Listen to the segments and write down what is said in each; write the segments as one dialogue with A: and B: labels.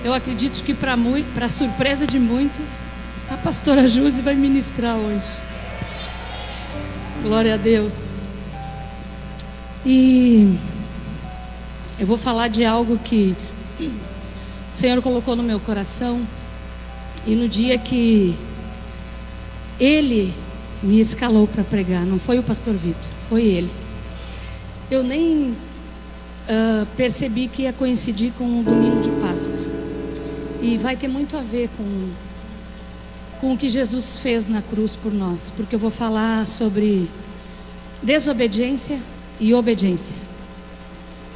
A: Eu acredito que para surpresa de muitos, a pastora Júzi vai ministrar hoje. Glória a Deus. E eu vou falar de algo que o Senhor colocou no meu coração. E no dia que Ele me escalou para pregar, não foi o pastor Vitor, foi Ele. Eu nem percebi que ia coincidir com o domingo de Páscoa. E vai ter muito a ver com o que Jesus fez na cruz por nós. Porque eu vou falar sobre desobediência e obediência.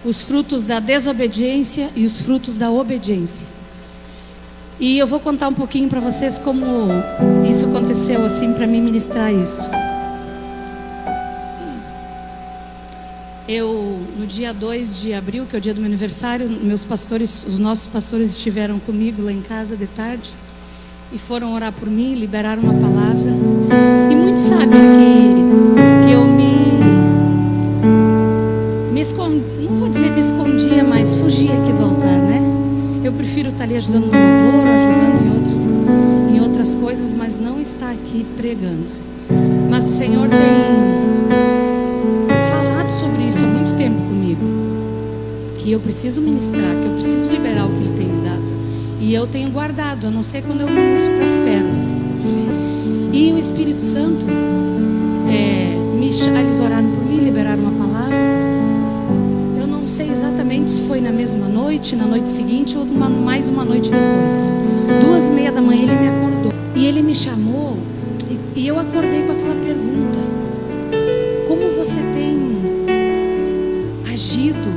A: Os frutos da desobediência e os frutos da obediência. E eu vou contar um pouquinho para vocês como isso aconteceu, assim, para mim ministrar isso. Eu, no dia 2 de abril, que é o dia do meu aniversário, os nossos pastores estiveram comigo lá em casa de tarde e foram orar por mim, liberaram uma palavra. E muitos sabem que eu me escondi, não vou dizer me escondia, mas fugia aqui do altar, né? Eu prefiro estar ali ajudando no louvor, ajudando em outras coisas, mas não estar aqui pregando. Mas o Senhor tem sobre isso há muito tempo comigo, que eu preciso ministrar, que eu preciso liberar o que Ele tem me dado, e eu tenho guardado, a não ser quando eu ministro para as pernas. E o Espírito Santo, eles oraram por mim, liberaram uma palavra. Eu não sei exatamente se foi na mesma noite, na noite seguinte, ou mais uma noite depois. 2:30 da manhã Ele me acordou, e Ele me chamou, e eu acordei com aquela pergunta: como você tem agido,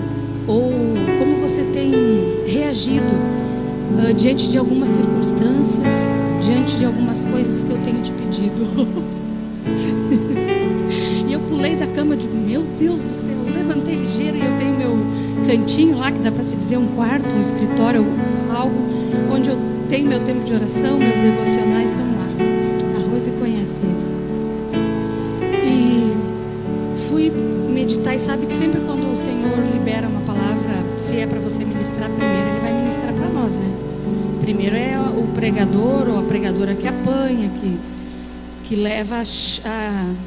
A: ou como você tem reagido diante de algumas circunstâncias, diante de algumas coisas que eu tenho te pedido? E eu pulei da cama e digo: meu Deus do céu, eu levantei ligeiro, e eu tenho meu cantinho lá, que dá para se dizer um quarto, um escritório, algo onde eu tenho meu tempo de oração, meus devocionais são lá. A Rose conhece ele. E fui meditar, e sabe que sempre quando o Senhor libera uma palavra, se é para você ministrar primeiro, Ele vai ministrar para nós, né? Primeiro é o pregador ou a pregadora que apanha, que leva a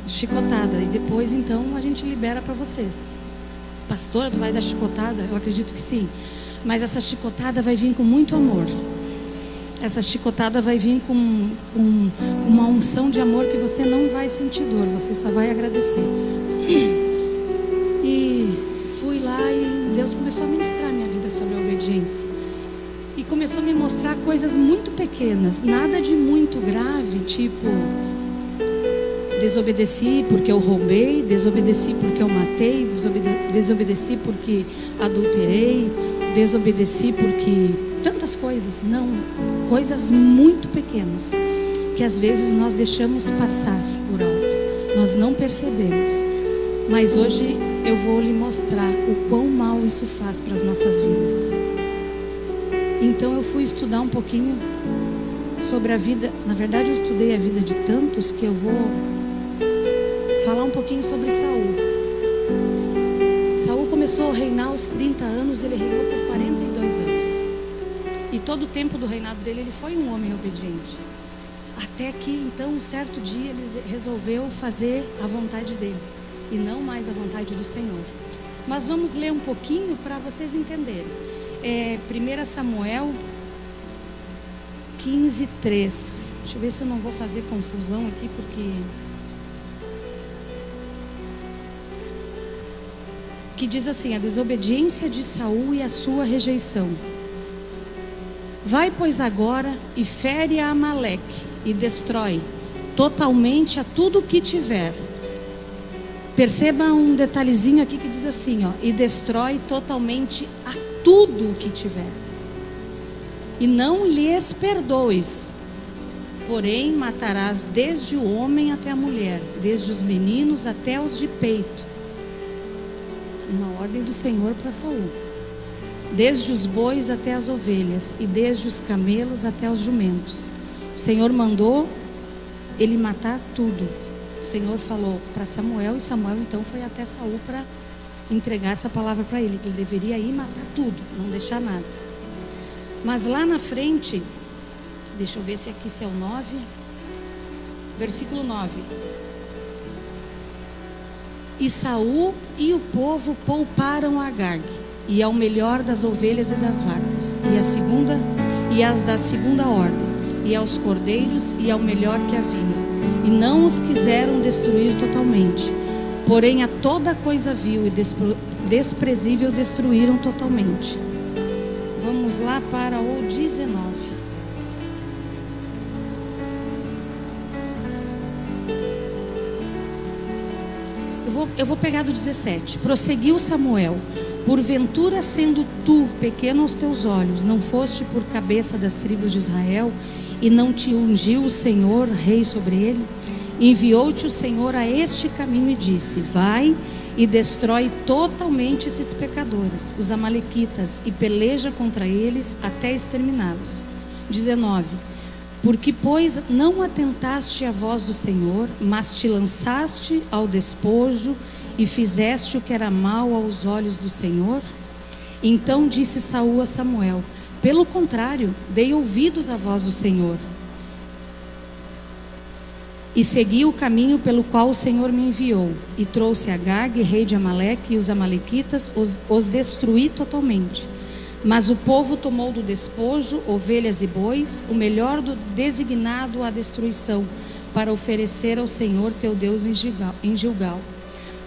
A: chicotada, e depois então a gente libera para vocês. Pastora, tu vai dar chicotada? Eu acredito que sim, mas essa chicotada vai vir com muito amor. Essa chicotada vai vir com uma unção de amor que você não vai sentir dor, você só vai agradecer. E fui lá e Deus começou a ministrar minha vida sobre a obediência. E começou a me mostrar coisas muito pequenas, nada de muito grave, tipo: desobedeci porque eu roubei, desobedeci porque eu matei, desobedeci porque adulterei, desobedeci porque... tantas coisas. Não, coisas muito pequenas que às vezes nós deixamos passar por alto, nós não percebemos. Mas hoje eu vou lhe mostrar o quão mal isso faz para as nossas vidas. Então eu fui estudar um pouquinho sobre a vida. Na verdade, eu estudei a vida de tantos que eu vou falar um pouquinho sobre Saul. Saul começou a reinar aos 30 anos, ele reinou por 42 anos. E todo o tempo do reinado dele, ele foi um homem obediente. Até que, então, um certo dia, ele resolveu fazer a vontade dele e não mais a vontade do Senhor. Mas vamos ler um pouquinho para vocês entenderem. 1 Samuel 15:3. Deixa eu ver se eu não vou fazer confusão aqui, porque... que diz assim: a desobediência de Saul e a sua rejeição. Vai, pois, agora e fere a Amaleque e destrói totalmente a tudo o que tiver. Perceba um detalhezinho aqui que diz assim, ó: e destrói totalmente a tudo o que tiver. E não lhes perdoes, porém matarás desde o homem até a mulher, desde os meninos até os de peito. Uma ordem do Senhor para Saul. Desde os bois até as ovelhas, e desde os camelos até os jumentos. O Senhor mandou ele matar tudo. O Senhor falou para Samuel, e Samuel então foi até Saul para entregar essa palavra para ele, que ele deveria ir matar tudo, não deixar nada. Mas lá na frente, deixa eu ver se aqui se é o 9, versículo 9. E Saul e o povo pouparam Agag, e ao melhor das ovelhas e das vacas, e as da segunda ordem, e aos cordeiros, e ao melhor que havia, e não os quiseram destruir totalmente, porém a toda coisa vil e desprezível destruíram totalmente. Vamos lá para o 19. Eu vou pegar do 17. Prosseguiu Samuel: porventura, sendo tu pequeno aos teus olhos, não foste por cabeça das tribos de Israel, e não te ungiu o Senhor rei sobre ele? Enviou-te o Senhor a este caminho e disse: vai e destrói totalmente esses pecadores, os amalequitas, e peleja contra eles até exterminá-los. 19. Porque, pois, não atentaste à voz do Senhor, mas te lançaste ao despojo e fizeste o que era mal aos olhos do Senhor? Então disse Saul a Samuel: pelo contrário, dei ouvidos à voz do Senhor, e segui o caminho pelo qual o Senhor me enviou, e trouxe Agag, rei de Amaleque, e os amalequitas, os destruí totalmente. Mas o povo tomou do despojo ovelhas e bois, o melhor do designado à destruição, para oferecer ao Senhor teu Deus em Gilgal.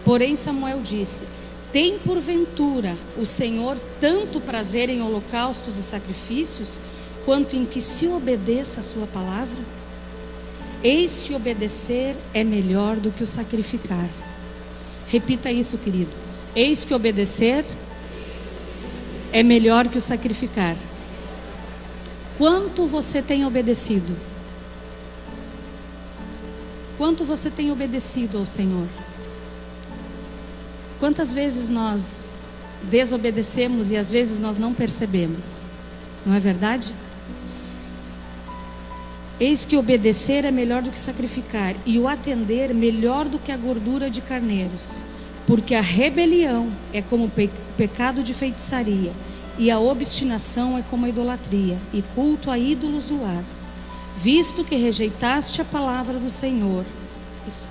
A: Porém Samuel disse: tem porventura o Senhor tanto prazer em holocaustos e sacrifícios, quanto em que se obedeça a sua palavra? Eis que obedecer é melhor do que o sacrificar. Repita isso, querido. Eis que obedecer é melhor que o sacrificar. Quanto você tem obedecido? Quanto você tem obedecido ao Senhor? Quantas vezes nós desobedecemos e às vezes nós não percebemos? Não é verdade? Eis que obedecer é melhor do que sacrificar, e o atender melhor do que a gordura de carneiros. Porque a rebelião é como pecado de feitiçaria, e a obstinação é como a idolatria, e culto a ídolos do lar. Visto que rejeitaste a palavra do Senhor,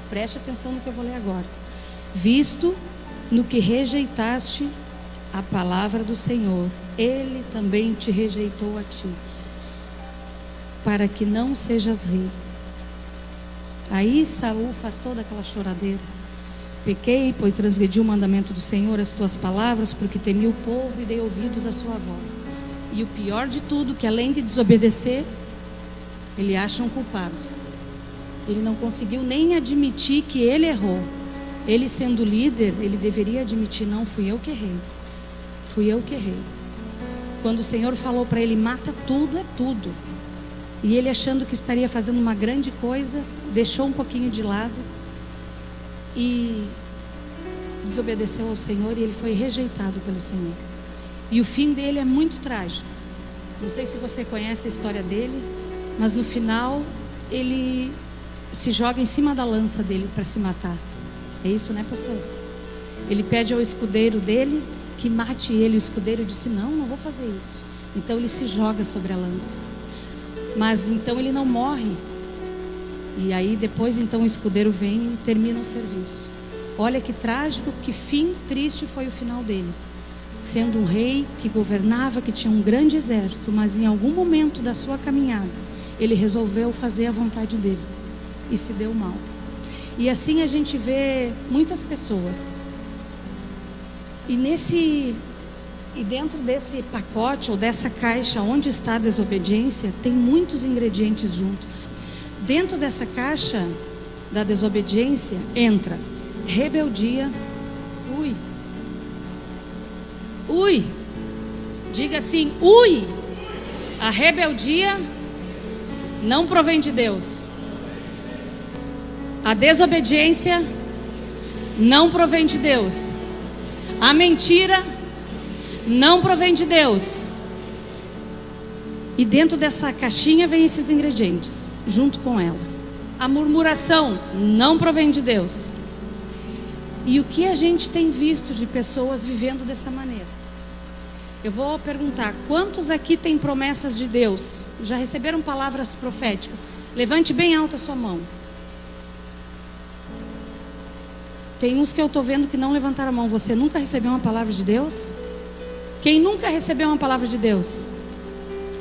A: preste atenção no que eu vou ler agora. Visto no que rejeitaste a palavra do Senhor, Ele também te rejeitou a ti, para que não sejas rei. Aí Saul faz toda aquela choradeira: pequei, pois transgredi o mandamento do Senhor, as tuas palavras, porque temi o povo e dei ouvidos à sua voz. E o pior de tudo, que além de desobedecer, ele acha um culpado. Ele não conseguiu nem admitir que ele errou. Ele, sendo líder, ele deveria admitir: não, fui eu que errei. Fui eu que errei. Quando o Senhor falou para ele: mata tudo, é tudo. E ele, achando que estaria fazendo uma grande coisa, deixou um pouquinho de lado e desobedeceu ao Senhor, e ele foi rejeitado pelo Senhor. E o fim dele é muito trágico. Não sei se você conhece a história dele, mas no final ele se joga em cima da lança dele para se matar. É isso, né, pastor? Ele pede ao escudeiro dele que mate ele. O escudeiro disse: não, não vou fazer isso. Então ele se joga sobre a lança. Mas então ele não morre. E aí depois então o escudeiro vem e termina o serviço. Olha que trágico, que fim triste foi o final dele. Sendo um rei que governava, que tinha um grande exército, mas em algum momento da sua caminhada, ele resolveu fazer a vontade dele e se deu mal. E assim a gente vê muitas pessoas. E dentro desse pacote ou dessa caixa onde está a desobediência, tem muitos ingredientes junto. Dentro dessa caixa da desobediência entra rebeldia. Ui, diga assim: ui. A rebeldia não provém de Deus. A desobediência não provém de Deus. A mentira não provém de Deus. E dentro dessa caixinha vem esses ingredientes junto com ela. A murmuração não provém de Deus. E o que a gente tem visto de pessoas vivendo dessa maneira? Eu vou perguntar, quantos aqui têm promessas de Deus? Já receberam palavras proféticas? Levante bem alta a sua mão. Tem uns que eu estou vendo que não levantaram a mão. Você nunca recebeu uma palavra de Deus? Quem nunca recebeu uma palavra de Deus?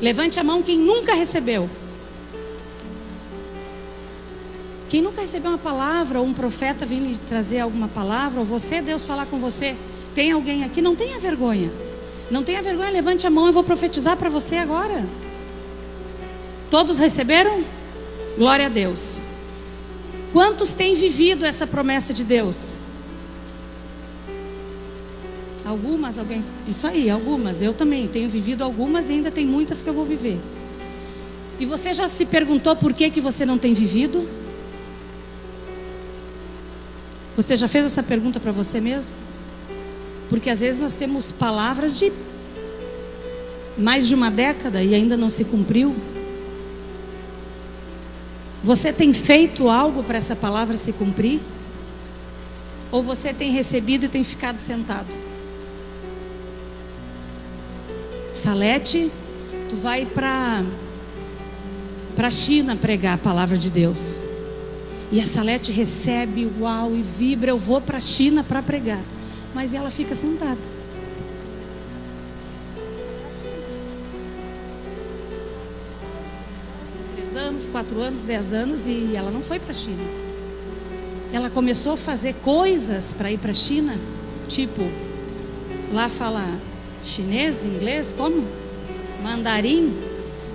A: Levante a mão quem nunca recebeu. Quem nunca recebeu uma palavra, ou um profeta vir lhe trazer alguma palavra, ou você, Deus falar com você. Tem alguém aqui? Não tenha vergonha. Não tenha vergonha, levante a mão, eu vou profetizar para você agora. Todos receberam? Glória a Deus. Quantos têm vivido essa promessa de Deus? Algumas, alguém? Isso aí, algumas. Eu também tenho vivido algumas e ainda tem muitas que eu vou viver. E você já se perguntou por que você não tem vivido? Você já fez essa pergunta para você mesmo? Porque às vezes nós temos palavras de mais de uma década e ainda não se cumpriu. Você tem feito algo para essa palavra se cumprir? Ou você tem recebido e tem ficado sentado? Salete, tu vai para a China pregar a palavra de Deus. E a Salete recebe, uau, e vibra, eu vou para a China para pregar. Mas ela fica sentada. Três anos, 4 anos, 10 anos e ela não foi para a China. Ela começou a fazer coisas para ir para a China, tipo, lá fala chinês, inglês, como? Mandarim.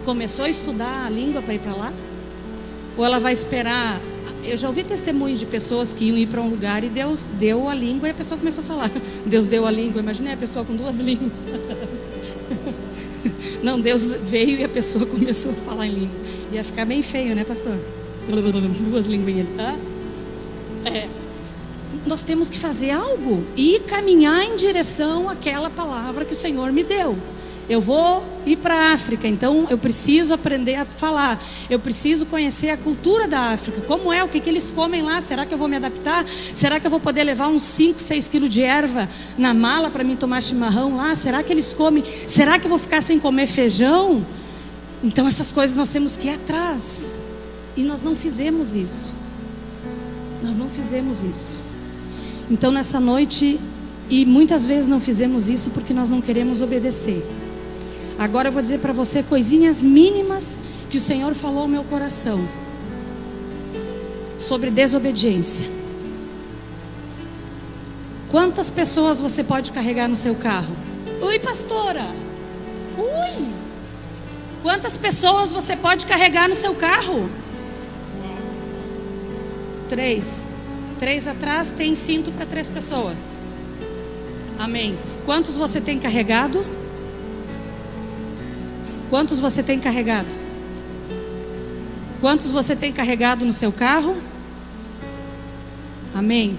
A: Começou a estudar a língua para ir para lá? Ou ela vai esperar? Eu já ouvi testemunhos de pessoas que iam ir para um lugar e Deus deu a língua e a pessoa começou a falar. Deus deu a língua, imaginei a pessoa com 2 línguas. Não, Deus veio e a pessoa começou a falar em língua. Ia ficar bem feio, né, pastor? 2 linguinhas. Nós temos que fazer algo e caminhar em direção àquela palavra que o Senhor me deu. Eu vou ir para a África, então eu preciso aprender a falar. Eu preciso conhecer a cultura da África. Como é, o que eles comem lá? Será que eu vou me adaptar? Será que eu vou poder levar uns 5, 6 quilos de erva na mala para mim tomar chimarrão lá? Será que eles comem? Será que eu vou ficar sem comer feijão? Então essas coisas nós temos que ir atrás. E nós não fizemos isso. Nós não fizemos isso. Então nessa noite, e muitas vezes não fizemos isso porque nós não queremos obedecer. Agora eu vou dizer para você coisinhas mínimas que o Senhor falou ao meu coração sobre desobediência. Quantas pessoas você pode carregar no seu carro? Oi, pastora. Ui. Quantas pessoas você pode carregar no seu carro? 3. 3 atrás tem cinto para 3 pessoas. Amém. Quantos você tem carregado? Quantos você tem carregado? Quantos você tem carregado no seu carro? Amém.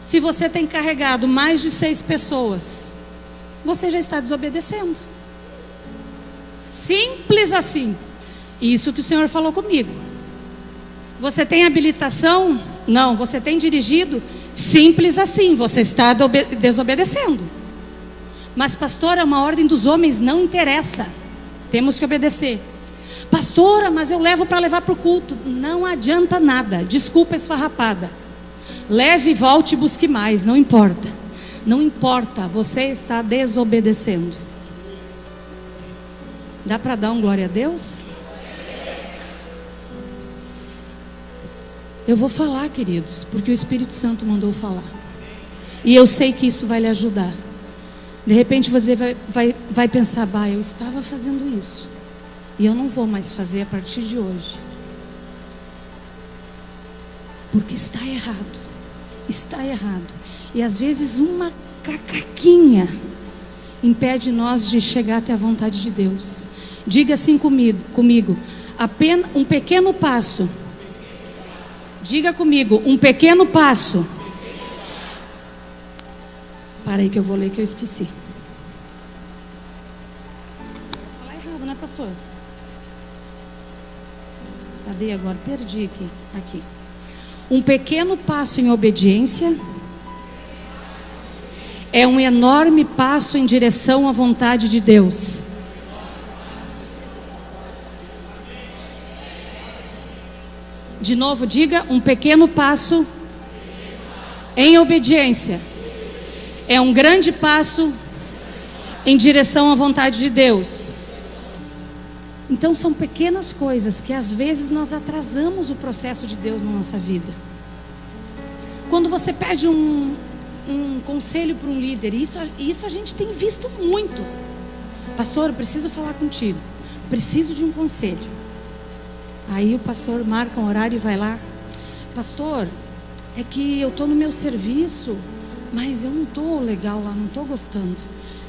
A: Se você tem carregado mais de 6 pessoas, você já está desobedecendo. Simples assim. Isso que o Senhor falou comigo. Você tem habilitação? Não. Você tem dirigido? Simples assim. Você está desobedecendo. Mas pastora, é uma ordem dos homens, não interessa. Temos que obedecer. Pastora, mas eu levo para levar para o culto. Não adianta nada. Desculpa esfarrapada. Leve, volte e busque mais. Não importa. Não importa. Você está desobedecendo. Dá para dar um glória a Deus? Eu vou falar, queridos, porque o Espírito Santo mandou falar. E eu sei que isso vai lhe ajudar. De repente você vai pensar, bah, eu estava fazendo isso e eu não vou mais fazer a partir de hoje. Porque está errado. Está errado. E às vezes uma cacaquinha impede nós de chegar até a vontade de Deus. Diga assim comigo, apenas um pequeno passo. Diga comigo, um pequeno passo. Para aí que eu vou ler que eu esqueci. Vou falar errado, né, pastor? Cadê agora? Perdi aqui. Um pequeno passo em obediência é um enorme passo em direção à vontade de Deus. De novo, diga: um pequeno passo em obediência é um grande passo em direção à vontade de Deus. Então são pequenas coisas que às vezes nós atrasamos o processo de Deus na nossa vida. Quando você pede um conselho para um líder, isso a gente tem visto muito. Pastor, eu preciso falar contigo, preciso de um conselho. Aí o pastor marca um horário e vai lá: pastor, é que eu estou no meu serviço, mas eu não estou legal lá, não estou gostando.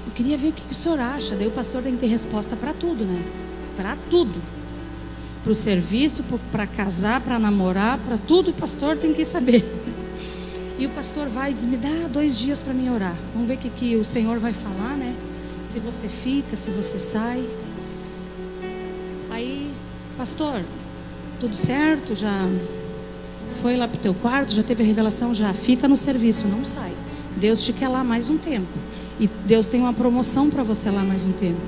A: Eu queria ver o que o senhor acha. Daí o pastor tem que ter resposta para tudo, né? Para tudo. Para o serviço, para casar, para namorar, para tudo o pastor tem que saber. E o pastor vai e diz: me dá 2 dias para mim orar. Vamos ver o que o Senhor vai falar, né? Se você fica, se você sai. Aí, pastor, tudo certo? Já foi lá para o teu quarto? Já teve a revelação? Já. Fica no serviço, não sai. Deus te quer lá mais um tempo. E Deus tem uma promoção para você lá mais um tempo.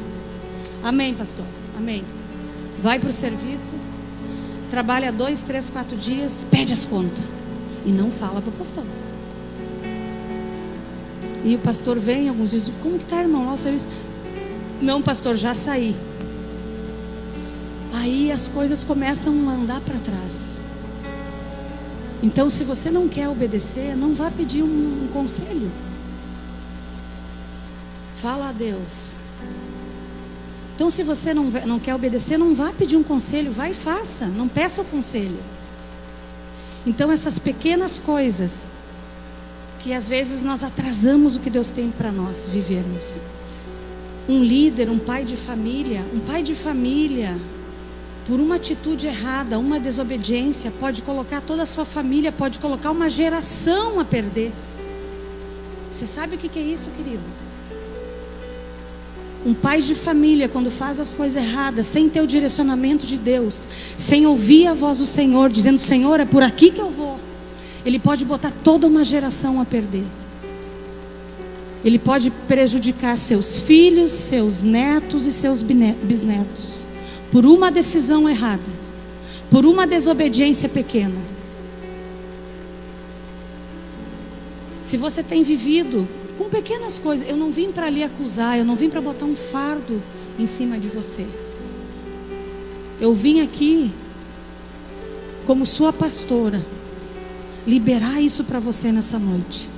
A: Amém, pastor? Amém. Vai para o serviço, trabalha 2, 3, 4 dias, pede as contas. E não fala para o pastor. E o pastor vem, alguns dizem: como que está, irmão, lá o serviço? Não, pastor, já saí. Aí as coisas começam a andar para trás. Então, se você não quer obedecer, não vá pedir um conselho. Fala a Deus. Então, se você não quer obedecer, não vá pedir um conselho, vai e faça, não peça o conselho. Então, essas pequenas coisas que às vezes nós atrasamos o que Deus tem para nós vivermos. Um líder, um pai de família, por uma atitude errada, uma desobediência, pode colocar toda a sua família, pode colocar uma geração a perder. Você sabe o que é isso, querido? Um pai de família, quando faz as coisas erradas, sem ter o direcionamento de Deus, sem ouvir a voz do Senhor, dizendo: Senhor, é por aqui que eu vou, ele pode botar toda uma geração a perder. Ele pode prejudicar seus filhos, seus netos e seus bisnetos, por uma decisão errada, por uma desobediência pequena. Se você tem vivido com pequenas coisas, eu não vim para lhe acusar, eu não vim para botar um fardo em cima de você. Eu vim aqui como sua pastora liberar isso para você nessa noite.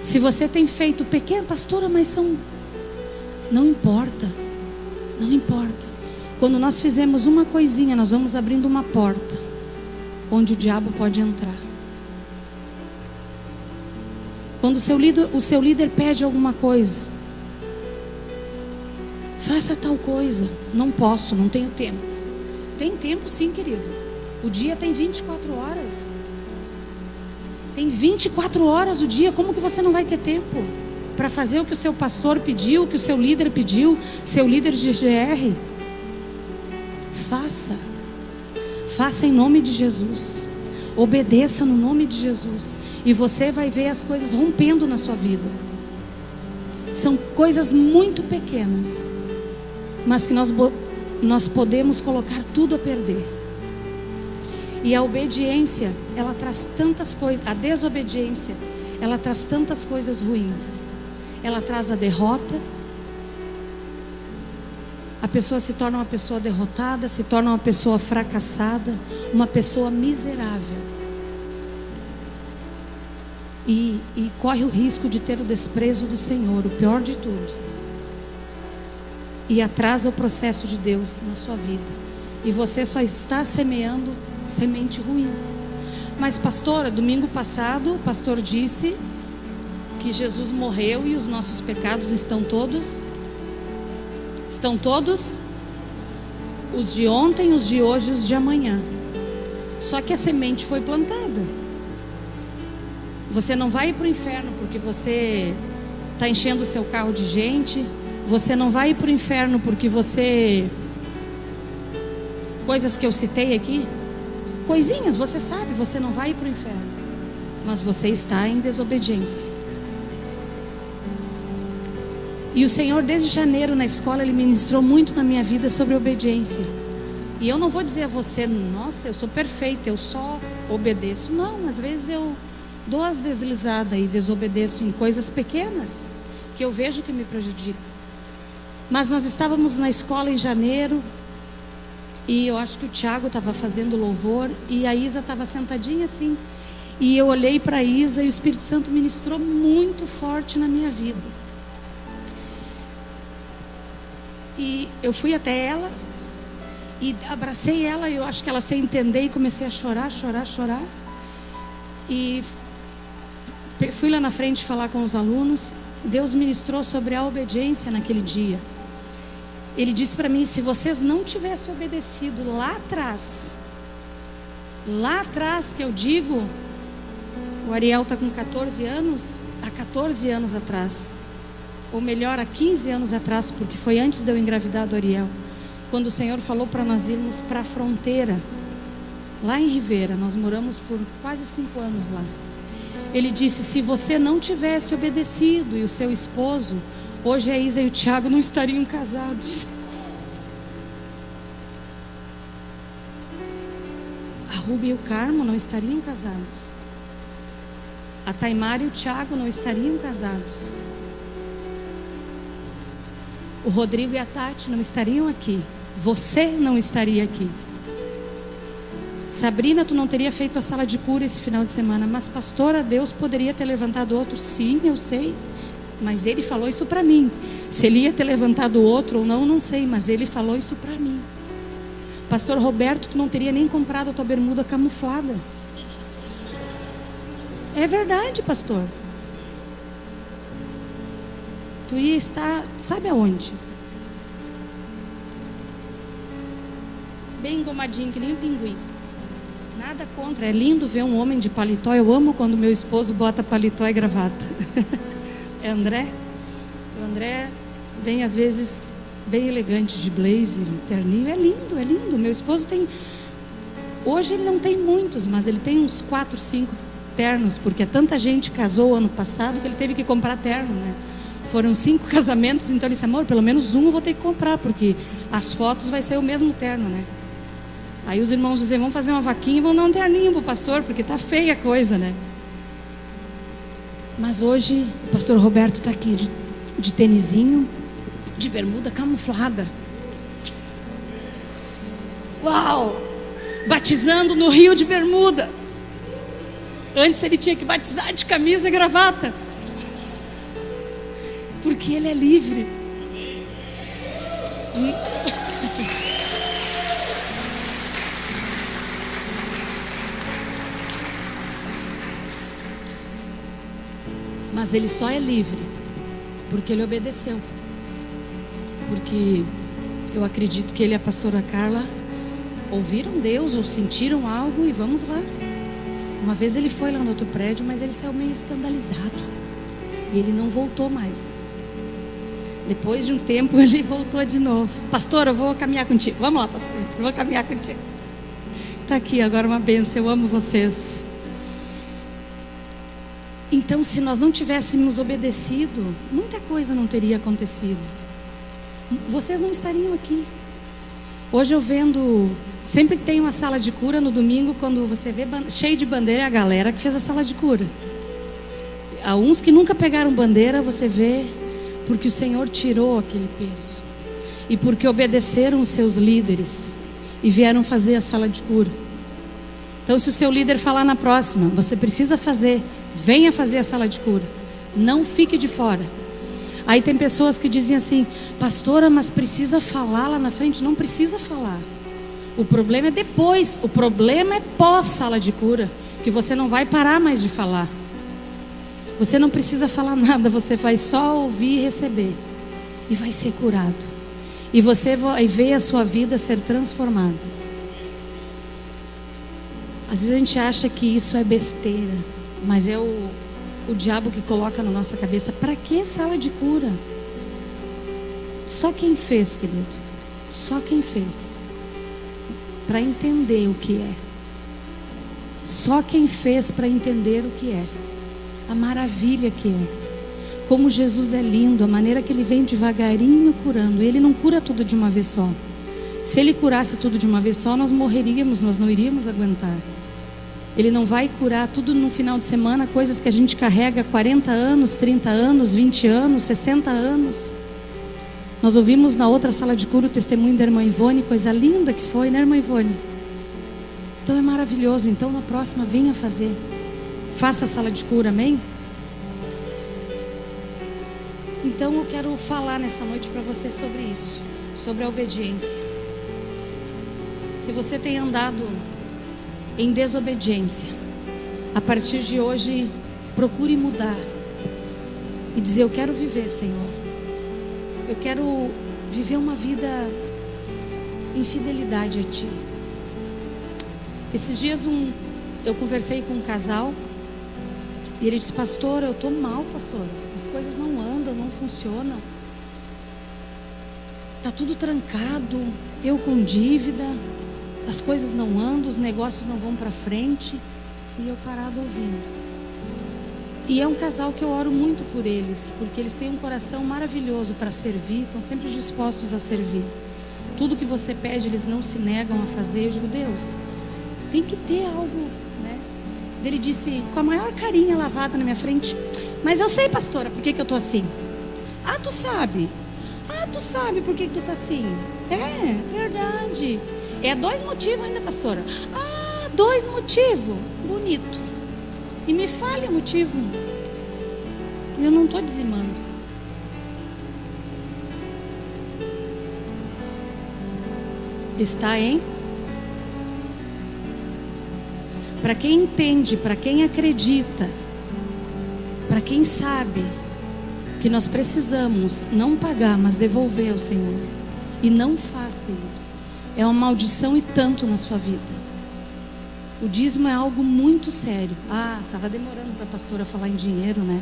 A: Se você tem feito pequena, pastora, mas não importa. Não importa. Quando nós fizemos uma coisinha, nós vamos abrindo uma porta onde o diabo pode entrar. Quando o seu líder pede alguma coisa, faça tal coisa. Não posso, não tenho tempo. Tem tempo sim, querido. O dia tem 24 horas. Tem 24 horas o dia. Como que você não vai ter tempo para fazer o que o seu pastor pediu, o que o seu líder pediu, seu líder de GR? Faça em nome de Jesus. Obedeça no nome de Jesus. E você vai ver as coisas rompendo na sua vida. São coisas muito pequenas, mas que nós podemos colocar tudo a perder. E a obediência, ela traz tantas coisas. A desobediência, ela traz tantas coisas ruins. Ela traz a derrota. A pessoa se torna uma pessoa derrotada, se torna uma pessoa fracassada, uma pessoa miserável. E corre o risco de ter o desprezo do Senhor, o pior de tudo. E atrasa o processo de Deus na sua vida. E você só está semeando semente ruim. Mas pastora, domingo passado o pastor disse que Jesus morreu e os nossos pecados estão todos os de ontem, os de hoje e os de amanhã. Só que a semente foi plantada. Você não vai ir para o inferno porque você está enchendo o seu carro de gente. Você não vai ir para o inferno porque coisas que eu citei aqui, coisinhas, você sabe, você não vai ir para o inferno. Mas você está em desobediência. E o Senhor, desde janeiro na escola, Ele ministrou muito na minha vida sobre obediência. E eu não vou dizer a você, nossa, eu sou perfeita, eu só obedeço. Não, às vezes eu dou as deslizadas e desobedeço em coisas pequenas que eu vejo que me prejudicam. Mas nós estávamos na escola em janeiro e eu acho que o Tiago estava fazendo louvor e a Isa estava sentadinha assim. E eu olhei para a Isa e o Espírito Santo ministrou muito forte na minha vida. E eu fui até ela e abracei ela, eu acho que ela sem entender, e comecei a chorar. E fui lá na frente falar com os alunos. Deus ministrou sobre a obediência naquele dia. Ele disse para mim, se vocês não tivessem obedecido lá atrás que eu digo, o Ariel está com 14 anos, há 14 anos atrás, ou melhor, há 15 anos atrás, porque foi antes de eu engravidar do Ariel, quando o Senhor falou para nós irmos para a fronteira, lá em Ribeira, nós moramos por quase 5 anos lá. Ele disse, se você não tivesse obedecido, e o seu esposo, hoje a Isa e o Tiago não estariam casados. A Ruby e o Carmo não estariam casados. A Taimara e o Tiago não estariam casados. O Rodrigo e a Tati não estariam aqui. Você não estaria aqui. Sabrina, tu não teria feito a sala de cura esse final de semana. Mas pastora, Deus poderia ter levantado outro. Sim, eu sei. Mas Ele falou isso para mim. Se Ele ia ter levantado outro ou não, não sei. Mas Ele falou isso para mim. Pastor Roberto, tu não teria nem comprado a tua bermuda camuflada. É verdade, pastor. Tu ia estar, sabe aonde? Bem engomadinho, que nem um pinguim. Nada contra, é lindo ver um homem de paletó. Eu amo quando meu esposo bota paletó e gravata. É André. O André vem às vezes bem elegante de blazer, terninho. É lindo. Meu esposo tem... Hoje ele não tem muitos, mas ele tem uns 4, 5 ternos, porque tanta gente casou ano passado que ele teve que comprar terno, né? Foram 5 casamentos, então ele disse, amor, pelo menos um eu vou ter que comprar, porque as fotos vai ser o mesmo terno, né? Aí os irmãos dizem, vamos fazer uma vaquinha e vão dar um terninho pro pastor, porque tá feia a coisa, né? Mas hoje o pastor Roberto está aqui de tênisinho, de bermuda camuflada. Uau! Batizando no rio de bermuda. Antes ele tinha que batizar de camisa e gravata. Porque ele é livre. Mas ele só é livre porque ele obedeceu. Porque eu acredito que ele e a pastora Carla ouviram Deus ou sentiram algo e vamos lá. Uma vez ele foi lá no outro prédio, mas ele saiu meio escandalizado. E ele não voltou mais. Depois de um tempo ele voltou de novo. Pastor, eu vou caminhar contigo. Vamos lá, pastor, eu vou caminhar contigo. Está aqui agora uma bênção, eu amo vocês. Então, se nós não tivéssemos obedecido, muita coisa não teria acontecido. Vocês não estariam aqui. Hoje eu vendo, sempre que tem uma sala de cura no domingo, quando você vê cheio de bandeira, é a galera que fez a sala de cura. Há uns que nunca pegaram bandeira, você vê, porque o Senhor tirou aquele peso. E porque obedeceram os seus líderes e vieram fazer a sala de cura. Então, se o seu líder falar na próxima, você precisa fazer, venha fazer a sala de cura. Não fique de fora. Aí tem pessoas que dizem assim, pastora, mas precisa falar lá na frente. Não precisa falar. O problema é depois. O problema é pós-sala de cura, que você não vai parar mais de falar. Você não precisa falar nada, você vai só ouvir e receber. E vai ser curado. E você vai ver a sua vida ser transformada. Às vezes a gente acha que isso é besteira, mas é o diabo que coloca na nossa cabeça. Para que sala de cura? Só quem fez, querido. Só quem fez. Para entender o que é. Só quem fez para entender o que é. A maravilha que é. Como Jesus é lindo, a maneira que Ele vem devagarinho curando. Ele não cura tudo de uma vez só. Se Ele curasse tudo de uma vez só, nós morreríamos, nós não iríamos aguentar. Ele não vai curar tudo no final de semana, coisas que a gente carrega 40 anos, 30 anos, 20 anos, 60 anos. Nós ouvimos na outra sala de cura o testemunho da irmã Ivone, coisa linda que foi, né, irmã Ivone? Então é maravilhoso. Então na próxima venha fazer. Faça a sala de cura, amém? Então eu quero falar nessa noite para você sobre isso, sobre a obediência. Se você tem andado em desobediência, a partir de hoje procure mudar e dizer: eu quero viver, Senhor, eu quero viver uma vida em fidelidade a Ti. Esses dias eu conversei com um casal e ele disse: pastor, eu estou mal, pastor, as coisas não andam, não funcionam, está tudo trancado, eu com dívida, as coisas não andam, os negócios não vão para frente. E eu parado ouvindo. E é um casal que eu oro muito por eles, porque eles têm um coração maravilhoso para servir, estão sempre dispostos a servir. Tudo que você pede, eles não se negam a fazer. Eu digo: Deus, tem que ter algo, né? Ele disse com a maior carinha lavada na minha frente: mas eu sei, pastora, por que eu estou assim? Ah, tu sabe? Ah, tu sabe por que tu está assim? É, verdade. É 2 motivos ainda, pastora. Ah, 2 motivos. Bonito. E me fale o motivo. Eu não estou dizimando. Está em? Para quem entende, para quem acredita, para quem sabe que nós precisamos não pagar, mas devolver ao Senhor. E não faz, querido. É uma maldição e tanto na sua vida. O dízimo é algo muito sério. Ah, estava demorando para a pastora falar em dinheiro, né?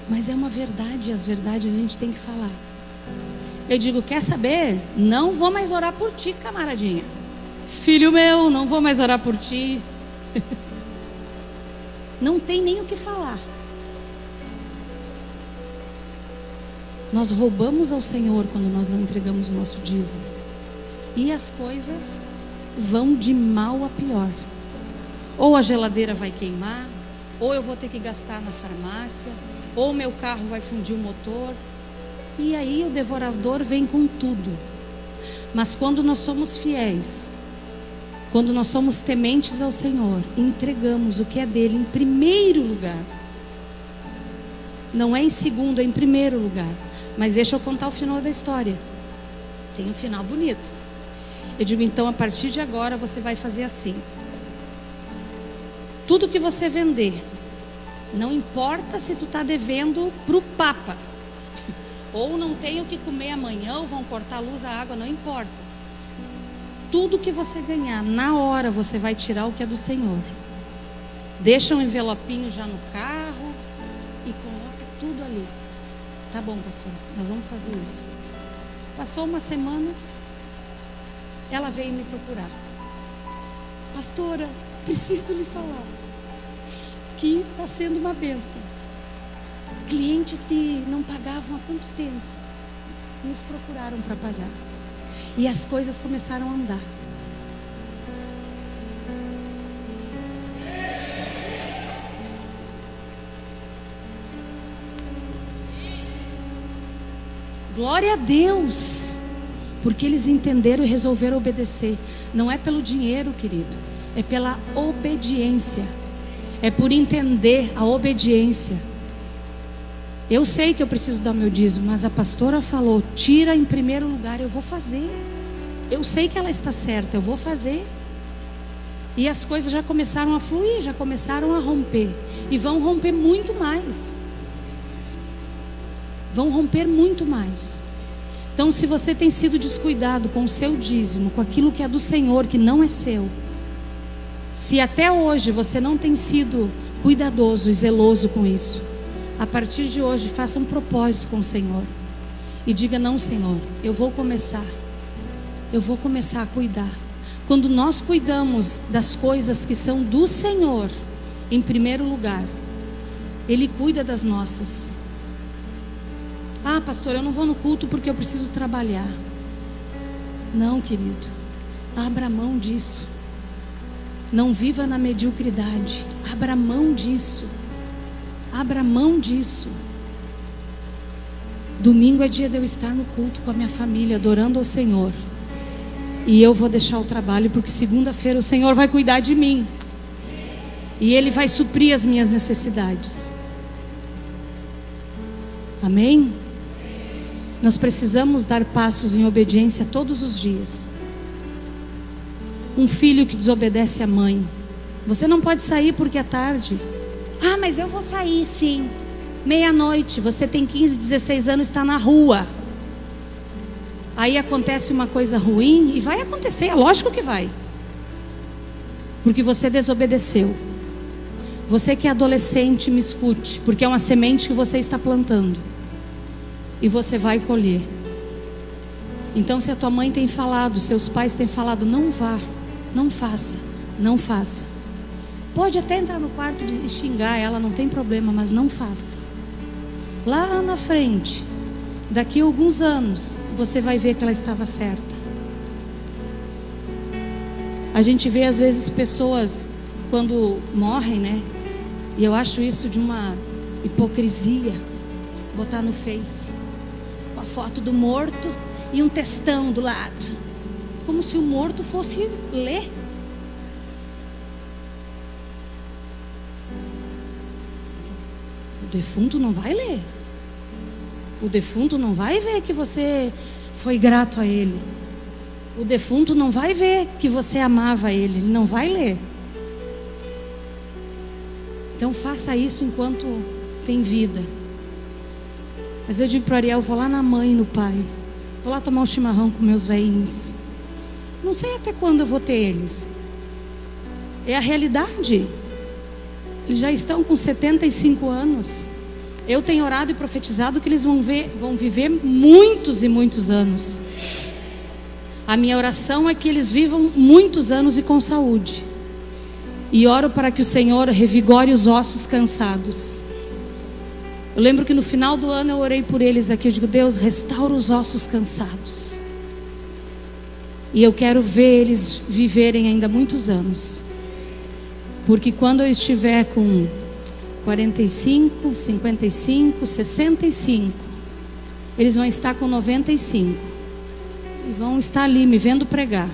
A: Mas é uma verdade, e as verdades a gente tem que falar. Eu digo: quer saber? Não vou mais orar por ti, camaradinha. Filho meu, não vou mais orar por ti. Não tem nem o que falar. Nós roubamos ao Senhor quando nós não entregamos o nosso dízimo. E as coisas vão de mal a pior. Ou a geladeira vai queimar, ou eu vou ter que gastar na farmácia, ou meu carro vai fundir o motor. E aí o devorador vem com tudo. Mas quando nós somos fiéis, quando nós somos tementes ao Senhor, entregamos o que é dele em primeiro lugar. Não é em segundo, é em primeiro lugar. Mas deixa eu contar o final da história. Tem um final bonito. Eu digo: então a partir de agora você vai fazer assim. Tudo que você vender, não importa se tu está devendo para o Papa, ou não tem o que comer amanhã, ou vão cortar a luz, a água, não importa. Tudo que você ganhar, na hora você vai tirar o que é do Senhor. Deixa um envelopinho já no carro e coloca tudo ali. Tá bom, pastor, nós vamos fazer isso. Passou uma semana, ela veio me procurar. Pastora, preciso lhe falar que está sendo uma bênção. Clientes que não pagavam há tanto tempo nos procuraram para pagar. E as coisas começaram a andar. Glória a Deus, porque eles entenderam e resolveram obedecer. Não é pelo dinheiro, querido, é pela obediência. É por entender a obediência. Eu sei que eu preciso dar meu dízimo, mas a pastora falou: tira em primeiro lugar. Eu vou fazer. Eu sei que ela está certa, eu vou fazer. E as coisas já começaram a fluir, já começaram a romper. E vão romper muito mais. Vão romper muito mais. Então, se você tem sido descuidado com o seu dízimo, com aquilo que é do Senhor, que não é seu, se até hoje você não tem sido cuidadoso e zeloso com isso, a partir de hoje faça um propósito com o Senhor e diga: não, Senhor, eu vou começar a cuidar. Quando nós cuidamos das coisas que são do Senhor em primeiro lugar, Ele cuida das nossas. Ah, pastor, eu não vou no culto porque eu preciso trabalhar. Não, querido, abra mão disso. Não viva na mediocridade. Abra mão disso. Abra mão disso. Domingo é dia de eu estar no culto com a minha família, adorando ao Senhor. E eu vou deixar o trabalho, porque segunda-feira o Senhor vai cuidar de mim. E Ele vai suprir as minhas necessidades. Amém? Nós precisamos dar passos em obediência todos os dias. Um filho que desobedece à mãe. Você não pode sair porque é tarde. Ah, mas eu vou sair sim. Meia-noite, você tem 15, 16 anos, está na rua. Aí acontece uma coisa ruim, e vai acontecer, é lógico que vai. Porque você desobedeceu. Você que é adolescente, me escute, porque é uma semente que você está plantando. E você vai colher. Então, se a tua mãe tem falado, seus pais têm falado, não vá, não faça, não faça. Pode até entrar no quarto e xingar ela, não tem problema, mas não faça. Lá na frente, daqui a alguns anos, você vai ver que ela estava certa. A gente vê às vezes pessoas quando morrem, né? E eu acho isso de uma hipocrisia. Botar no Face a foto do morto e um textão do lado, como se o morto fosse ler. O defunto não vai ler. O defunto não vai ver que você foi grato a ele. O defunto não vai ver que você amava ele. Ele não vai ler. Então faça isso enquanto tem vida. Mas eu digo para o Ariel, vou lá na mãe e no pai. Vou lá tomar um chimarrão com meus velhinhos. Não sei até quando eu vou ter eles. É a realidade. Eles já estão com 75 anos. Eu tenho orado e profetizado que eles vão viver muitos e muitos anos. A minha oração é que eles vivam muitos anos e com saúde. E oro para que o Senhor revigore os ossos cansados. Eu lembro que no final do ano eu orei por eles aqui. Eu digo, Deus, restaura os ossos cansados. E eu quero ver eles viverem ainda muitos anos. Porque quando eu estiver com 45, 55, 65, eles vão estar com 95. E vão estar ali me vendo pregar.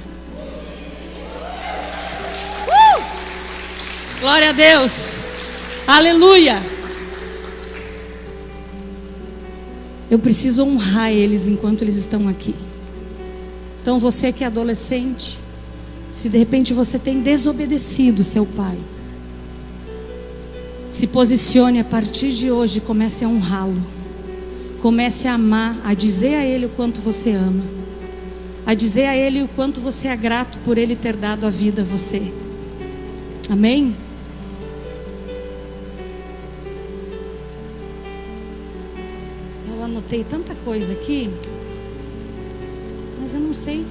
A: Glória a Deus. Aleluia. Eu preciso honrar eles enquanto eles estão aqui. Então você que é adolescente, se de repente você tem desobedecido seu pai, se posicione a partir de hoje, comece a honrá-lo. Comece a amar, a dizer a ele o quanto você ama, a dizer a ele o quanto você é grato por ele ter dado a vida a você. Amém? Eu anotei tanta coisa aqui, mas eu não sei.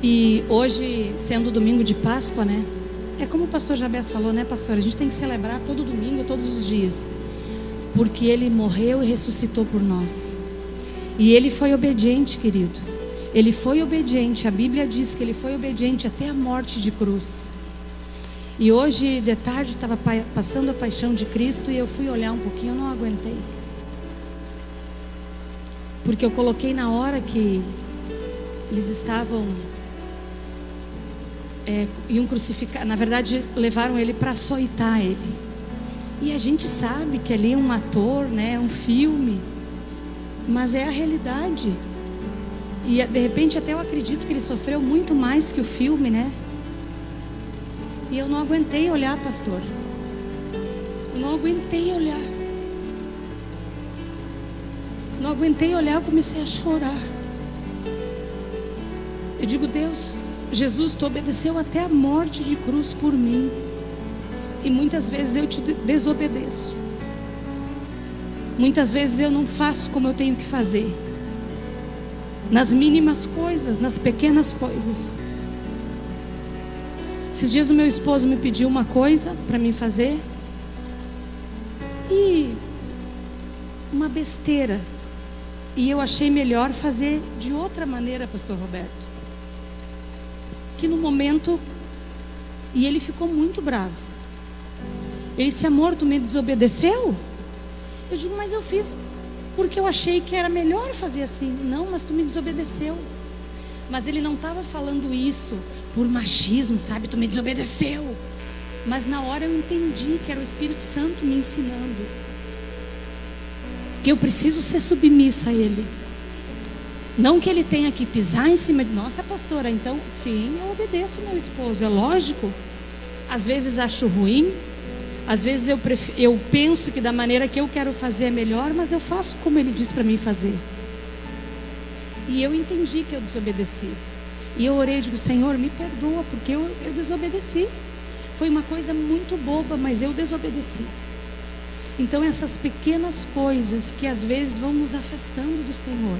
A: E hoje, sendo domingo de Páscoa, né? É como o pastor Jabes falou, né, pastor? A gente tem que celebrar todo domingo, todos os dias. Porque ele morreu e ressuscitou por nós. E ele foi obediente, querido. Ele foi obediente. A Bíblia diz que ele foi obediente até a morte de cruz. E hoje, de tarde, estava passando a paixão de Cristo e eu fui olhar um pouquinho, eu não aguentei. Porque eu coloquei na hora que eles estavam... iam crucificar, na verdade levaram ele para açoitar ele. E a gente sabe que ali é um ator, né, um filme, mas é a realidade. E de repente até eu acredito que ele sofreu muito mais que o filme, né? E eu não aguentei olhar, pastor. Eu não aguentei olhar. Não aguentei olhar, eu comecei a chorar. Eu digo, Deus, Jesus, tu obedeceu até a morte de cruz por mim. E muitas vezes eu te desobedeço. Muitas vezes eu não faço como eu tenho que fazer. Nas mínimas coisas, nas pequenas coisas. Esses dias o meu esposo me pediu uma coisa para mim fazer. E uma besteira. E eu achei melhor fazer de outra maneira, pastor Roberto. Que no momento... E ele ficou muito bravo. Ele disse: amor, tu me desobedeceu? Eu digo: mas eu fiz porque eu achei que era melhor fazer assim. Não, mas tu me desobedeceu. Mas ele não estava falando isso por machismo, sabe? Tu me desobedeceu. Mas na hora eu entendi que era o Espírito Santo me ensinando que eu preciso ser submissa a Ele. Não que ele tenha que pisar em cima de... Nossa, pastora, então sim, eu obedeço meu esposo, é lógico. Às vezes acho ruim, às vezes eu penso que da maneira que eu quero fazer é melhor, mas eu faço como ele diz para mim fazer. E eu entendi que eu desobedeci. E eu orei e digo: Senhor, me perdoa, porque eu desobedeci. Foi uma coisa muito boba, mas eu desobedeci. Então essas pequenas coisas que às vezes vão nos afastando do Senhor.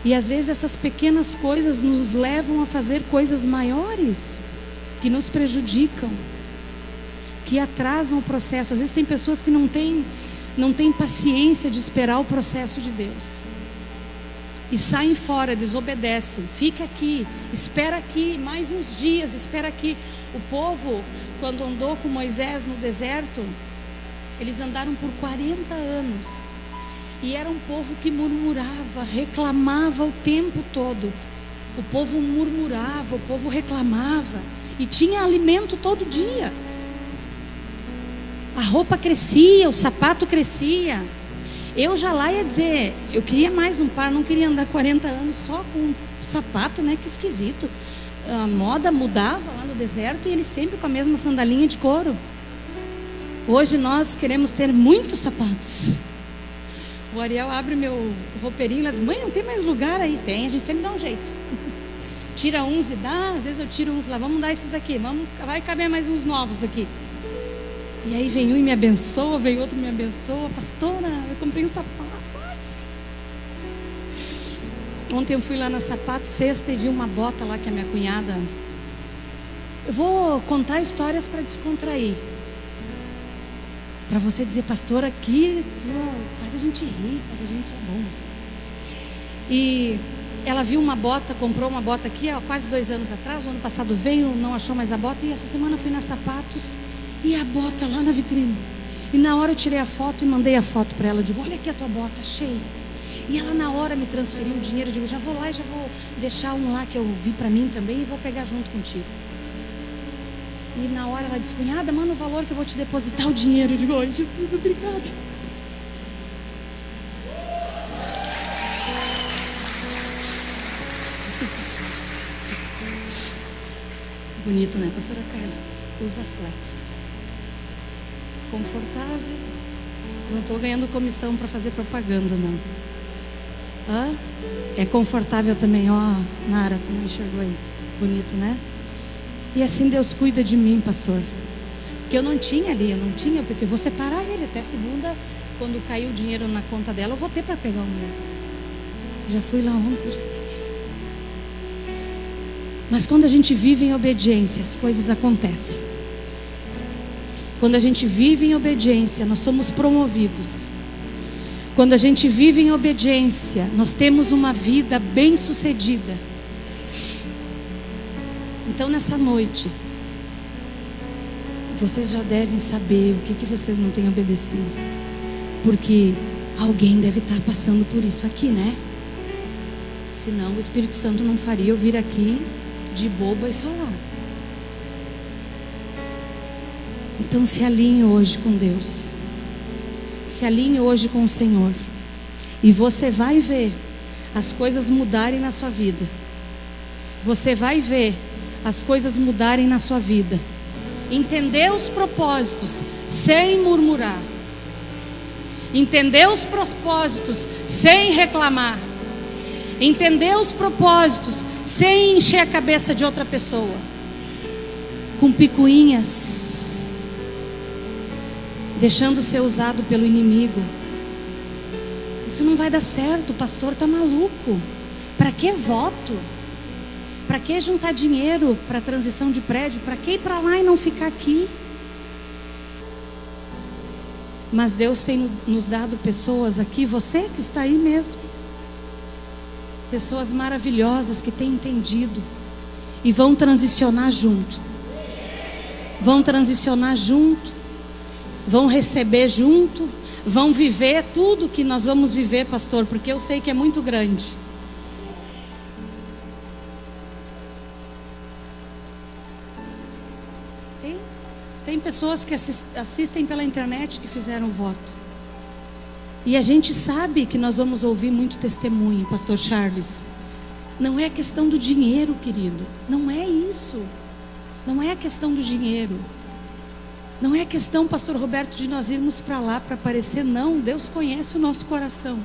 A: E às vezes essas pequenas coisas nos levam a fazer coisas maiores, que nos prejudicam, que atrasam o processo. Às vezes tem pessoas que não têm paciência de esperar o processo de Deus. E saem fora, desobedecem. Fica aqui, espera aqui mais uns dias, espera aqui. O povo, quando andou com Moisés no deserto, eles andaram por 40 anos. E era um povo que murmurava, reclamava o tempo todo. O povo murmurava, o povo reclamava. E tinha alimento todo dia. A roupa crescia, o sapato crescia. Eu já lá ia dizer, eu queria mais um par, não queria andar 40 anos só com um sapato, né? Que esquisito. A moda mudava lá no deserto e eles sempre com a mesma sandalinha de couro. Hoje nós queremos ter muitos sapatos. O Ariel abre meu roupeirinho e diz: mãe, não tem mais lugar aí? Tem, a gente sempre dá um jeito. Tira uns e dá, às vezes eu tiro uns lá, vamos dar esses aqui, vai caber mais uns novos aqui. E aí vem um e me abençoa, vem outro e me abençoa. Pastora, eu comprei um sapato. Ontem eu fui lá na Sapato Sexta e vi uma bota lá que a minha cunhada... Eu vou contar histórias para descontrair. Para você dizer: pastora, aqui faz a gente rir, faz a gente... É bom assim. E ela viu uma bota, comprou uma bota aqui há quase 2 anos atrás. O ano passado veio, não achou mais a bota. E essa semana eu fui na Sapatos e a bota lá na vitrine. E na hora eu tirei a foto e mandei a foto para ela. Eu digo: olha aqui a tua bota, achei. E ela na hora me transferiu o dinheiro. Eu digo: já vou lá e já vou deixar um lá que eu vi para mim também e vou pegar junto contigo. E na hora ela disse: cunhada, manda o valor que eu vou te depositar o dinheiro. Eu digo: oi, Jesus, obrigada. Bonito, né, pastora Carla? Usa flex. Confortável. Não estou ganhando comissão para fazer propaganda, não. É confortável também, ó. Nara, tu não enxergou aí? Bonito, né? E assim Deus cuida de mim, pastor. Porque eu não tinha ali, eu pensei: vou separar ele até segunda. Quando caiu o dinheiro na conta dela, eu vou ter para pegar o meu. Já fui lá ontem, já peguei. Mas quando a gente vive em obediência, as coisas acontecem. Quando a gente vive em obediência, nós somos promovidos. Quando a gente vive em obediência, nós temos uma vida bem-sucedida. Então nessa noite, vocês já devem saber o que vocês não têm obedecido. Porque alguém deve estar passando por isso aqui, né? Senão o Espírito Santo não faria eu vir aqui de boba e falar. Então se alinhe hoje com Deus. Se alinhe hoje com o Senhor. E você vai ver as coisas mudarem na sua vida. Você vai ver as coisas mudarem na sua vida. Entender os propósitos sem murmurar. Entender os propósitos sem reclamar. Entender os propósitos sem encher a cabeça de outra pessoa com picuinhas, deixando ser usado pelo inimigo. Isso não vai dar certo. O pastor está maluco. Para que voto? Para que juntar dinheiro para transição de prédio? Para que ir para lá e não ficar aqui? Mas Deus tem nos dado pessoas aqui, você que está aí mesmo, pessoas maravilhosas que têm entendido e vão transicionar junto. Vão transicionar junto, vão receber junto, vão viver tudo que nós vamos viver, pastor, porque eu sei que é muito grande. Tem pessoas que assistem pela internet que fizeram voto. E a gente sabe que nós vamos ouvir muito testemunho, pastor Charles. Não é questão do dinheiro, querido. Não é isso. Não é a questão do dinheiro. Não é a questão, pastor Roberto, de nós irmos para lá para aparecer. Não, Deus conhece o nosso coração.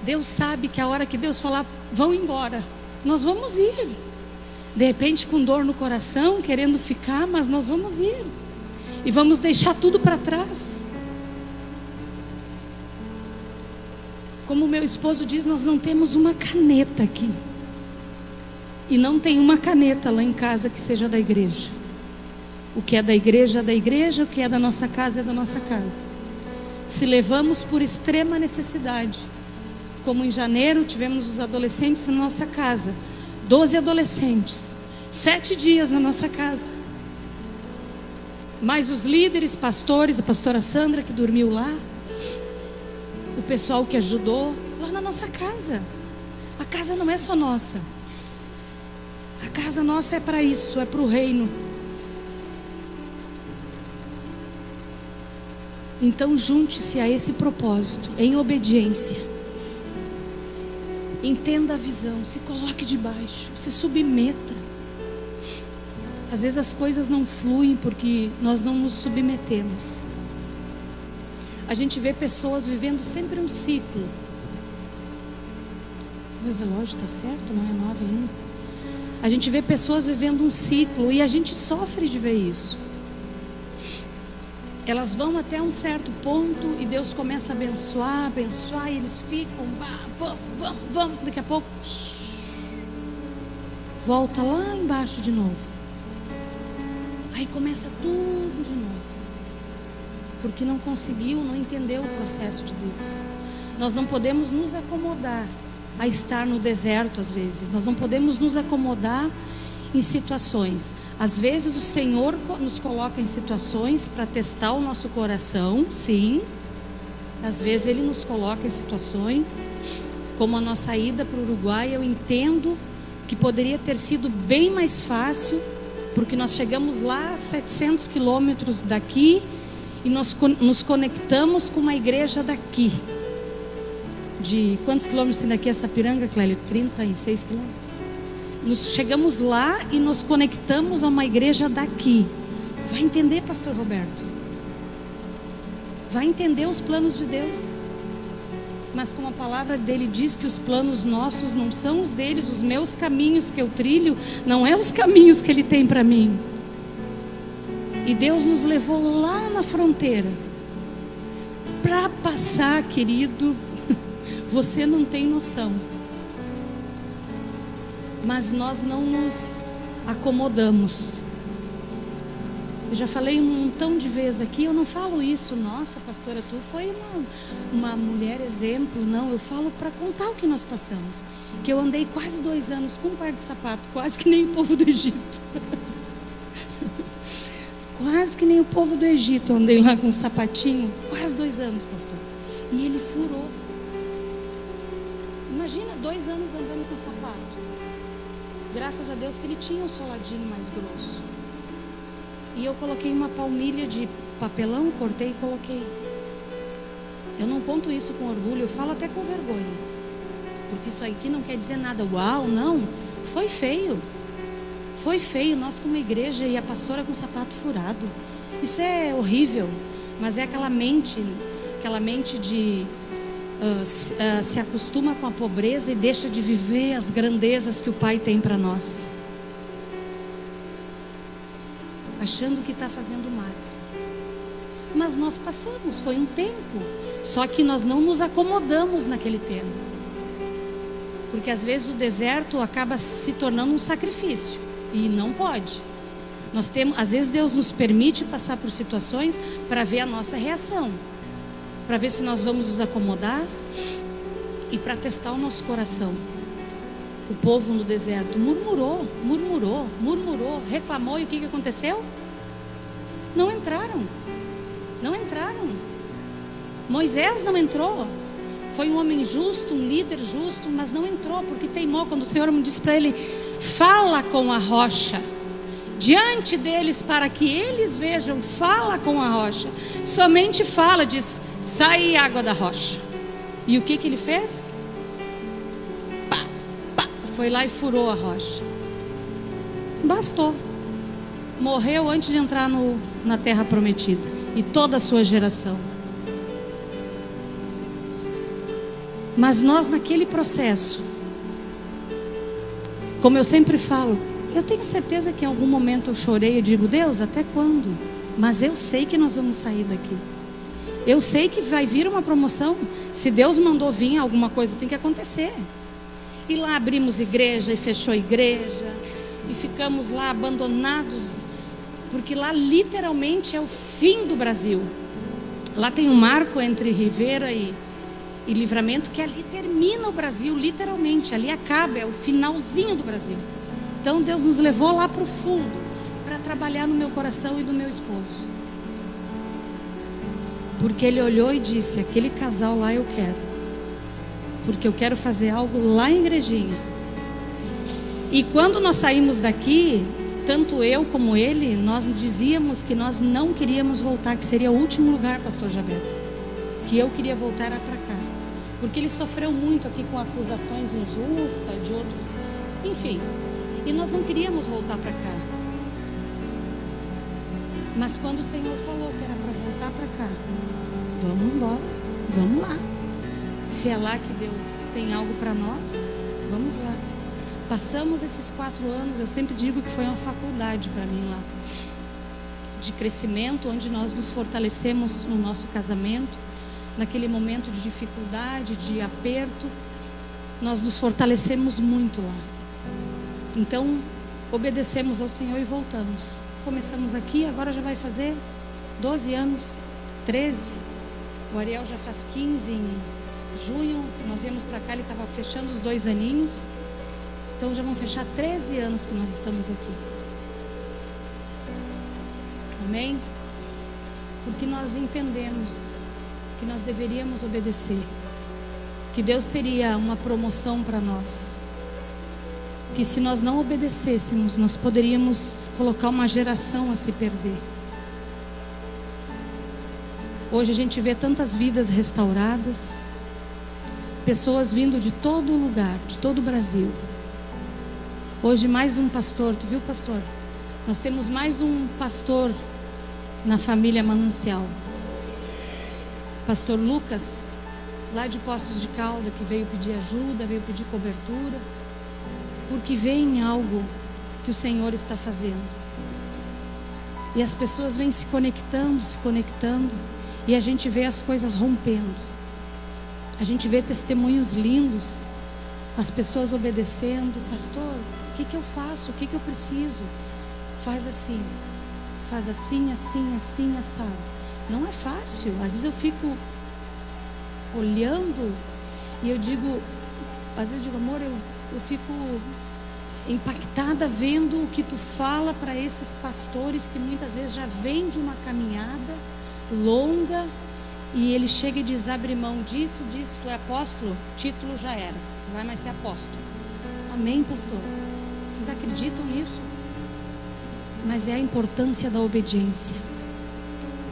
A: Deus sabe que a hora que Deus falar, vão embora, nós vamos ir. De repente com dor no coração, querendo ficar, mas nós vamos ir. E vamos deixar tudo para trás. Como meu esposo diz, nós não temos uma caneta aqui. E não tem uma caneta lá em casa que seja da igreja. O que é da igreja é da igreja, o que é da nossa casa é da nossa casa. Se levamos por extrema necessidade, como em janeiro tivemos os adolescentes na nossa casa, 12 adolescentes, 7 dias na nossa casa, mais os líderes, pastores, a pastora Sandra que dormiu lá, o pessoal que ajudou lá na nossa casa. A casa não é só nossa, a casa nossa é para isso, é para o reino. Então junte-se a esse propósito, em obediência. Entenda a visão, se coloque debaixo, se submeta. Às vezes as coisas não fluem porque nós não nos submetemos. A gente vê pessoas vivendo sempre um ciclo. Meu relógio está certo? Não é 9 ainda? A gente vê pessoas vivendo um ciclo e a gente sofre de ver isso. Elas vão até um certo ponto e Deus começa a abençoar, abençoar, e eles ficam, vamos, daqui a pouco volta lá embaixo de novo. Aí começa tudo de novo, porque não conseguiu, não entendeu o processo de Deus. Nós não podemos nos acomodar a estar no deserto às vezes, nós não podemos nos acomodar em situações. Às vezes o Senhor nos coloca em situações para testar o nosso coração, sim. Às vezes Ele nos coloca em situações, como a nossa ida para o Uruguai. Eu entendo que poderia ter sido bem mais fácil, porque nós chegamos lá a 700 quilômetros daqui e nós nos conectamos com uma igreja daqui. De quantos quilômetros tem daqui a Sapiranga, Clélio? 36 quilômetros. Chegamos lá e nos conectamos a uma igreja daqui. Vai entender, pastor Roberto? Vai entender os planos de Deus. Mas como a palavra dele diz que os planos nossos não são os deles, os meus caminhos que eu trilho não é os caminhos que ele tem para mim. E Deus nos levou lá na fronteira para passar, querido. Você não tem noção. Mas nós não nos acomodamos. Eu já falei um montão de vezes aqui, eu não falo isso, nossa pastora, tu foi uma mulher exemplo. Não, eu falo para contar o que nós passamos. Que eu andei quase 2 anos com um par de sapato, quase que nem o povo do Egito. Quase que nem o povo do Egito, eu andei lá com um sapatinho, quase 2 anos, pastor. E ele furou. Imagina 2 anos andando com sapato. Graças a Deus que ele tinha um soladinho mais grosso. E eu coloquei uma palmilha de papelão, cortei e coloquei. Eu não conto isso com orgulho, eu falo até com vergonha. Porque isso aqui não quer dizer nada. Uau, não. Foi feio. Foi feio, nós como igreja e a pastora com sapato furado. Isso é horrível. Mas é aquela mente de... se acostuma com a pobreza e deixa de viver as grandezas que o Pai tem para nós, achando que está fazendo o máximo. Mas nós passamos, foi um tempo. Só que nós não nos acomodamos naquele tempo, Porque às vezes o deserto acaba se tornando um sacrifício. E não pode. Às vezes Deus nos permite passar por situações para ver a nossa reação. Para ver se nós vamos nos acomodar e para testar o nosso coração. O povo no deserto murmurou, reclamou, e o que aconteceu? Não entraram. Moisés não entrou. Foi um homem justo, um líder justo, mas não entrou porque teimou. Quando o Senhor me disse para ele: fala com a rocha diante deles para que eles vejam, fala com a rocha. Somente fala, diz: sai água da rocha. E o que ele fez? Foi lá e furou a rocha. Bastou. Morreu antes de entrar na terra prometida. E toda a sua geração. Mas nós, naquele processo, como eu sempre falo, eu tenho certeza que em algum momento eu chorei. Eu digo: Deus, até quando? Mas eu sei que nós vamos sair daqui. Eu sei que vai vir uma promoção. Se Deus mandou vir, alguma coisa tem que acontecer. E lá abrimos igreja e fechou igreja. E ficamos lá abandonados. Porque lá literalmente é o fim do Brasil. Lá tem um marco entre Ribeira e Livramento, que ali termina o Brasil, literalmente. Ali acaba, é o finalzinho do Brasil. Então Deus nos levou lá para o fundo, para trabalhar no meu coração e do meu esposo. Porque Ele olhou e disse: aquele casal lá eu quero. Porque eu quero fazer algo lá em Igrejinha. E quando nós saímos daqui, tanto eu como ele, nós dizíamos que nós não queríamos voltar, que seria o último lugar, pastor Jabez. Que eu queria voltar para cá. Porque ele sofreu muito aqui com acusações injustas de outros, enfim. E nós não queríamos voltar para cá. Mas quando o Senhor falou que era para voltar para cá, vamos embora, vamos lá. Se é lá que Deus tem algo para nós, vamos lá. Passamos esses 4 anos, eu sempre digo que foi uma faculdade para mim lá. De crescimento, onde nós nos fortalecemos no nosso casamento. Naquele momento de dificuldade, de aperto, nós nos fortalecemos muito lá. Então, obedecemos ao Senhor e voltamos. Começamos aqui, agora já vai fazer 12 anos, 13. O Ariel já faz 15 em junho. Nós viemos para cá, ele estava fechando os 2 aninhos. Então já vão fechar 13 anos que nós estamos aqui. Amém? Porque nós entendemos que nós deveríamos obedecer. Que Deus teria uma promoção para nós. Que se nós não obedecêssemos, nós poderíamos colocar uma geração a se perder. Hoje a gente vê tantas vidas restauradas. Pessoas vindo de todo lugar, de todo o Brasil. Hoje mais um pastor, tu viu, pastor? Nós temos mais um pastor na família Manancial. Pastor Lucas, lá de Poços de Calda, que veio pedir ajuda, veio pedir cobertura, porque vê em algo que o Senhor está fazendo. E as pessoas vêm se conectando, e a gente vê as coisas rompendo. A gente vê testemunhos lindos, as pessoas obedecendo. Pastor, o que eu faço? O que eu preciso? Faz assim, assim, assado. Não é fácil. Às vezes eu fico olhando e eu digo, amor, eu fico impactada vendo o que tu fala para esses pastores que muitas vezes já vêm de uma caminhada longa e ele chega e diz: abre mão disso, tu é apóstolo, título já era, não vai mais ser apóstolo. Amém, pastor? Vocês acreditam nisso? Mas é a importância da obediência.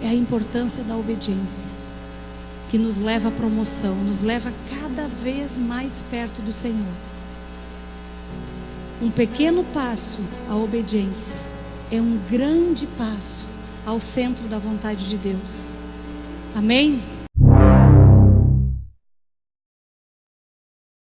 A: É a importância da obediência que nos leva à promoção, nos leva cada vez mais perto do Senhor. Um pequeno passo à obediência é um grande passo ao centro da vontade de Deus. Amém?